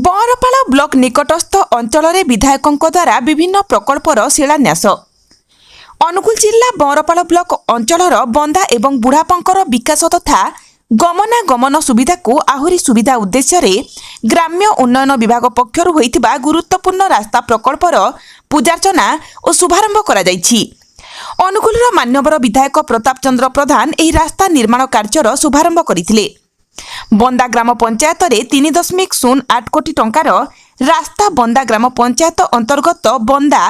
बरपाल block निकटस्थ अंचल विधायकों द्वारा विभिन्न प्रकल्पर शिलान्यास। अनुगुल जिला बरपाल ब्लॉक अंचल बंदा एवं बुढ़ापंकर विकास तथा गमनागमन सुविधा को आहुरी सुविधा उद्देश्य रे ग्राम्य उन्नयन विभाग पक्षरु होइतिबा गुरुत्वपूर्ण रास्ता प्रकल्पर पूजार्चना और शुभारंभ करा जायछि। अनुगुल मान्यवर विधायक प्रताप चंद्र प्रधान एही रास्ता निर्माण कार्यर शुभारंभ करथिले। बंदा ग्राम पंचायत रे 3.08 कोटी टंकार रास्ता बंदा ग्राम पंचायत अंतर्गत बंदा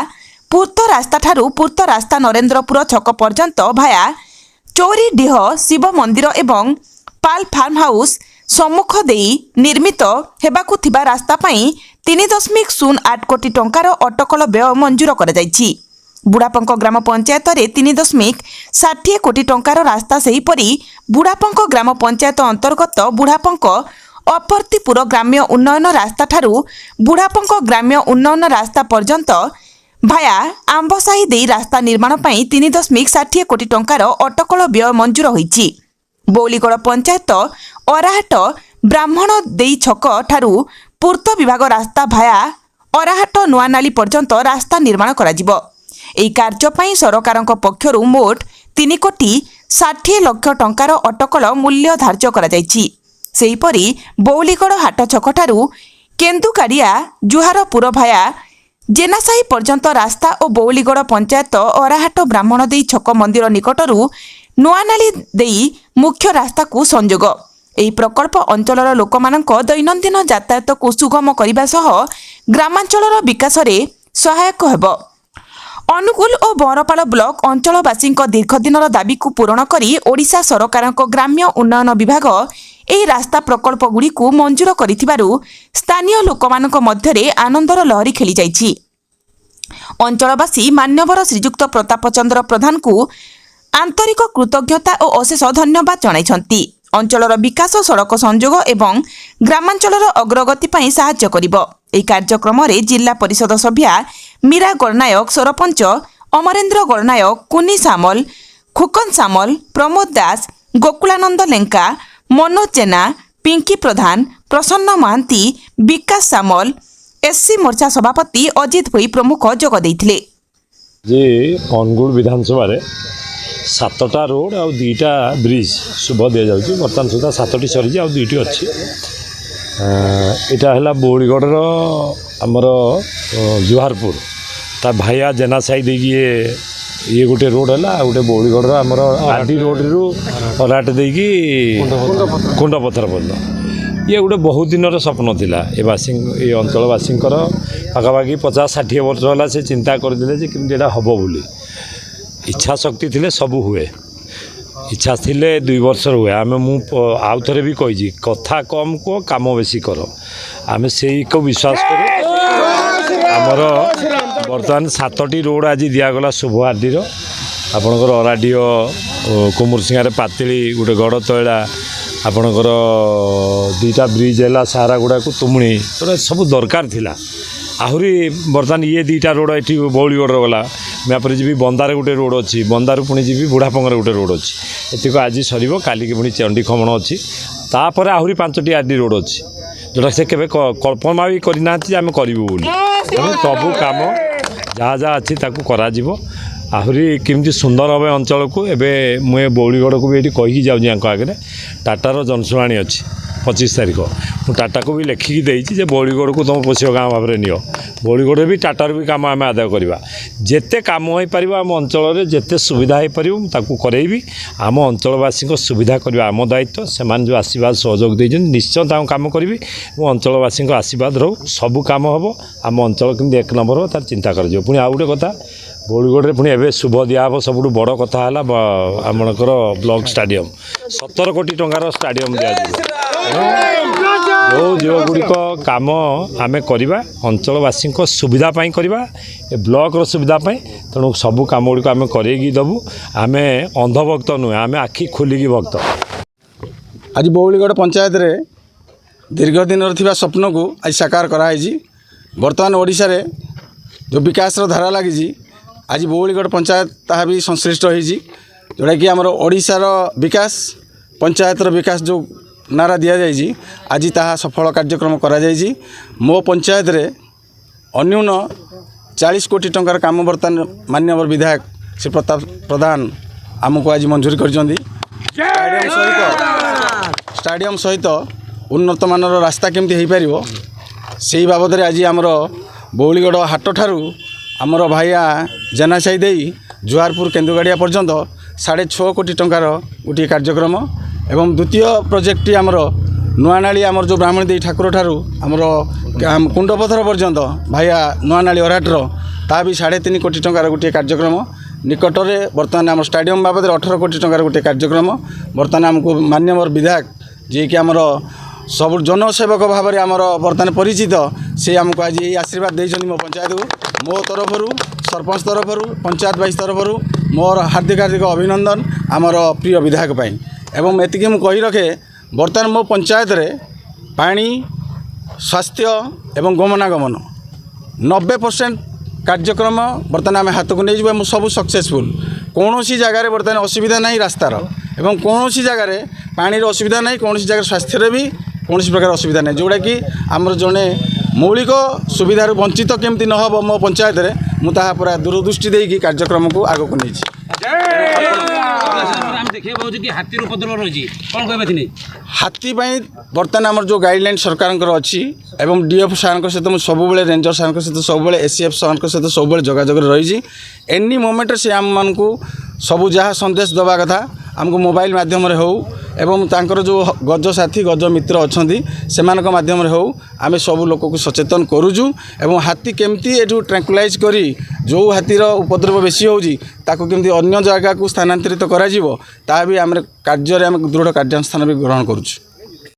पूर्त रास्ता ठारू पूर्त रास्ता नरेंद्रपुर छक पर्यंत भाया चौरीडीह शिव मंदिर एवं पाल फार्म हाउस सम्मुख देई निर्मित हेबाकु थिबा रास्ता पई 3.08 कोटी टंकार अटकल व्यय मंजूर करा जायछि। बुढ़ापंक ग्राम पंचायत रे 3.60 कोटी टंकार रास्ता सेहीपरि बुढ़ापंक ग्राम पंचायत अंतर्गत बुढ़ापंक अपरतीपुर ग्राम्य उन्नयन रास्ता ठारू बुढ़ापंक ग्राम्य उन्नयन रास्ता पर्यंत भाया आंबसाही देई रास्ता निर्माण पई 3.60 कोटी टंकार अटकल व्यय मंजूर होईछि। बौलीगढ़ पंचायत अराहाट ब्राह्मण देई छक ठारू पूर्त विभाग रास्ता भाया अराहाट नुआनाली पर्यंत रास्ता निर्माण कराजिबो। एही कार्य पई सरकारक पक्षरु मोट 3,60,00,000 टंकार अटकल मूल्य धार्य करा जायछि। सेहीपरि बौलीगढ़ हाट छक ठारू केन्दुकाड़िया जुहारपुर भाया जेनासाही पर्यंत रास्ता और बौलीगढ़ पंचायत अराहाट ब्राह्मण देई छक मंदिर निकटरू नुआनाली देई मुख्य रास्ता को संयोग। एही प्रकल्प अंचलर लोकमानक दैनंदिन यातायात को सुगम करने सह ग्रामांचलर विकास रे सहायक हेबो। अनुगुल और बरपाल ब्लॉक अंचलवासी दीर्घदिन दाबी को पूरण करी ओडिशा सरकार ग्राम्य उन्नयन विभाग एही रास्ता प्रकल्प गुड़ी को मंजूर करिथिबारु स्थानीय लोकमानक मध्यरे आनंदर लहरी खेली जाइछि। अंचलवासी मान्यवर श्रीजुक्त प्रताप चंद्र प्रधान को आंतरिक कृतज्ञता और अशेष धन्यवाद जणाइछन्ति। अंचलर विकास सड़क संजोग एवं ग्रामांचलर अग्रगति पई सहाय्य करिबो। एही कार्यक्रम रे जिला परिषद सभ्या मीरा गणनायक, सरपंच अमरेन्द्र गणनायक, कुनी सामल, खुकन सामल, प्रमोद दास, गोकुलानंद लेंका, मनोज जेना, पिंकी प्रधान, प्रसन्न महांती, विकास सामल, एससी मोर्चा सभापति अजित भोई प्रमुख जोग देइथिले। जे अनुगुल विधानसभा रे 7टा रोड आ 2टा ब्रिज शुभ दिया जाउछि। वर्तमान सुधा 7टी सरी आ 2टी अछि। एटा हला बौलीगढ़ आमर जुहारपुर ता भाया जेना साई देगी ये गोटे रोड है गोटे बौलीगढ़ आमर आरडी रोड रु अराट देगी कुंड पथर पर्यटन ये गोटे बहुत दिन स्वप्न थिला। ये अंचलवासी पाखापाखि 50-60 वर्ष है से चिंता करते कि हम बोली इच्छा शक्ति थिले सबू हुए। इच्छा थिले 2 वर्ष हुए आम आउ थे भी कही कथा कम को काम बेसी कर आम से को विश्वास करूँ। आमर बर्तमान 7टी रोड आज दिगला शुभ आरडी आपणकर अराडीह कुमुरसिंगार पातिली गोटे गड़ तैला आपणकर 2टा ब्रिज है सारा गुड़ा को तुमुणी तो सब दरकार थिला। आहुरी बर्तमान ये 2टा रोड ये बौलीगढ़ गला मैं जी बंदार गोटे रोड अच्छी बंदारू पुणी जी बुढ़ापंगर गोटे रोड अच्छी एतिक आज सर काली पुणी चंडी खमण अच्छी तापर आहरी 5टी आरडी रोड अच्छी जोटा से केवे कल्पना भी करना आम करूँ सबू काम जहाँ जहाँ अच्छी करा आहरी केमती सुंदर हे अंचल को एवं मुझे बौलीगढ़ को भी ये कहीकि जाऊँगी आगे टाटार जनशुणी अच्छी 25 तारीख मु टाटा को भी लेखिकी देती बौलीगढ़ को तुम पोषक गाँव भाव में नियो बौलीगढ़ भी टाटार भी काम आम आदाय करवा जिते कम हो पार आम अंचल जिते सुविधा हो पार करेबी आम अंचलवासी सुविधा करवा आम दायित्व से जो आशीर्वाद सहयोग देते निश्चय काम करी अंचलवासी आशीर्वाद रो सबू कम हम आम अंचल केमती 1 नंबर हो तार चिंता कर पुणी आउ गोटे कथा बौलीगढ़ पुणी एवं शुभ दिहब सब बड़ कथा है आमकर ब्लॉक स्टाडियम 17 कोटी टंकार स्टाडियम जो जो गुड़िक कम आम करवा अंचलवासी सुविधा करवा ब्लॉक सुविधा तेणु सबू कम गुड़िक आम करेगी दबू आम अंधभक्त नुहे आम आखि खोलिकी भक्त। आज बौलीगढ़ पंचायत रे दीर्घ दिन स्वप्न को आज साकार कराई। बर्तमान ओडिशा रे जो विकास धारा लगी आज बौलीगढ़ पंचायत ताहा भी संश्लिष्ट होती जोटा कि आमर ओडिशार विकास पंचायतर विकास जो ନାରା ଦିଆଯାଇଛି ଆଜି ତାହା ସଫଳ କାର୍ଯ୍ୟକ୍ରମ କରାଯାଇଛି। ମୋ ପଞ୍ଚାୟତରେ ଅନ୍ୟୁନ 40 କୋଟି ଟଙ୍କାର କାମ ବର୍ତ୍ତମାନ ମାନ୍ୟବର ବିଧାୟକ ଶ୍ରୀ ପ୍ରତାପ ପ୍ରଧାନ ଆମକୁ ଆଜି ମଞ୍ଜୁରୀ କରିଛନ୍ତି। ଷ୍ଟାଡ଼ିୟମ ସହିତ ଉନ୍ନତମାନର ରାସ୍ତା କେମିତି ହୋଇପାରିବ ସେହି ବାବଦରେ ଆଜି ଆମର ବଉଳିଗଡ଼ ହାଟଠାରୁ ଆମର ଭାଇଆ ଜେନାସାହି ଦେଇ ଜୁହାରପୁର କେନ୍ଦୁଗାଡ଼ିଆ ପର୍ଯ୍ୟନ୍ତ 6.5 କୋଟି ଟଙ୍କାର ଗୋଟିଏ କାର୍ଯ୍ୟକ୍ରମ ଏବଂ ଦ୍ୱିତୀୟ ପ୍ରୋଜେକ୍ଟଟି ଆମର ନୂଆନାଳି ଆମର ଯେଉଁ ବ୍ରାହ୍ମଣୀ ଦେଇ ଠାକୁରଠାରୁ ଆମର କୁଣ୍ଡପଥର ପର୍ଯ୍ୟନ୍ତ ଭାଇଆ ନୂଆନାଳି ଅରାଟର ତାହା ବି 3.5 କୋଟି ଟଙ୍କାର ଗୋଟିଏ କାର୍ଯ୍ୟକ୍ରମ। ନିକଟରେ ବର୍ତ୍ତମାନ ଆମ ଷ୍ଟାଡ଼ିୟମ ବାବଦରେ 18 କୋଟି ଟଙ୍କାର ଗୋଟିଏ କାର୍ଯ୍ୟକ୍ରମ ବର୍ତ୍ତମାନ ଆମକୁ ମାନ୍ୟବର ବିଧାୟକ ଯିଏକି ଆମର ସବୁ ଜନସେବକ ଭାବରେ ଆମର ବର୍ତ୍ତମାନ ପରିଚିତ ସେ ଆମକୁ ଆଜି ଏହି ଆଶୀର୍ବାଦ ଦେଇଛନ୍ତି ମୋ ପଞ୍ଚାୟତକୁ। ମୋ ତରଫରୁ ସରପଞ୍ଚ ତରଫରୁ ପଞ୍ଚାୟତ ବାଇଶ ତରଫରୁ ମୋର ହାର୍ଦ୍ଦିକ ଅଭିନନ୍ଦନ ଆମର ପ୍ରିୟ ବିଧାୟକ ପାଇଁ। ଏବଂ ଏତିକି ମୁଁ କହି ରଖେ ବର୍ତ୍ତମାନ ମୋ ପଞ୍ଚାୟତରେ ପାଣି ସ୍ୱାସ୍ଥ୍ୟ ଏବଂ ଗମନାଗମନ 90% କାର୍ଯ୍ୟକ୍ରମ ବର୍ତ୍ତମାନ ଆମେ ହାତକୁ ନେଇଯିବୁ ଏବଂ ସବୁ ସକ୍ସେସଫୁଲ୍। କୌଣସି ଜାଗାରେ ବର୍ତ୍ତମାନ ଅସୁବିଧା ନାହିଁ ରାସ୍ତାର ଏବଂ କୌଣସି ଜାଗାରେ ପାଣିର ଅସୁବିଧା ନାହିଁ, କୌଣସି ଜାଗାରେ ସ୍ୱାସ୍ଥ୍ୟରେ ବି କୌଣସି ପ୍ରକାର ଅସୁବିଧା ନାହିଁ, ଯେଉଁଟାକି ଆମର ଜଣେ ମୌଳିକ ସୁବିଧାରୁ ବଞ୍ଚିତ କେମିତି ନ ହେବ ମୋ ପଞ୍ଚାୟତରେ ମୁଁ ତାହା ପୁରା ଦୂରଦୃଷ୍ଟି ଦେଇକି କାର୍ଯ୍ୟକ୍ରମକୁ ଆଗକୁ ନେଇଛି। ହାତୀ ପାଇଁ ବର୍ତ୍ତମାନ ଆମର ଯେଉଁ ଗାଇଡ଼ଲାଇନ୍ ସରକାରଙ୍କର ଅଛି ଏବଂ DF ସାର୍ଙ୍କ ସହିତ ମୁଁ ସବୁବେଳେ ରେଞ୍ଜର ସାର୍ଙ୍କ ସହିତ ସବୁବେଳେ SCF ସାର୍ଙ୍କ ସହିତ ସବୁବେଳେ ଯୋଗାଯୋଗରେ ରହିଛି। ଏନି ମୋମେଣ୍ଟରେ ସେ ଆମମାନଙ୍କୁ ସବୁ ଯାହା ସନ୍ଦେଶ ଦେବା କଥା ଆମକୁ ମୋବାଇଲ ମାଧ୍ୟମରେ ହେଉ ଏବଂ ତାଙ୍କର ଯେଉଁ ଗଜ ସାଥୀ ଗଜ ମିତ୍ର ଅଛନ୍ତି ସେମାନଙ୍କ ମାଧ୍ୟମରେ ହେଉ ଆମେ ସବୁ ଲୋକକୁ ସଚେତନ କରୁଛୁ ଏବଂ ହାତୀ କେମିତି ଏଠୁ ଟ୍ରାଙ୍କୁଲାଇଜ୍ କରି ଯେଉଁ ହାତୀର ଉପଦ୍ରବ ବେଶୀ ହେଉଛି ତାକୁ କେମିତି ଅନ୍ୟ ଜାଗାକୁ ସ୍ଥାନାନ୍ତରିତ କରାଯିବ ତାହା ବି ଆମେ କାର୍ଯ୍ୟରେ ଆମେ ଦୃଢ଼ କାର୍ଯ୍ୟାନୁଷ୍ଠାନ ବି ଗ୍ରହଣ କରୁଛୁ।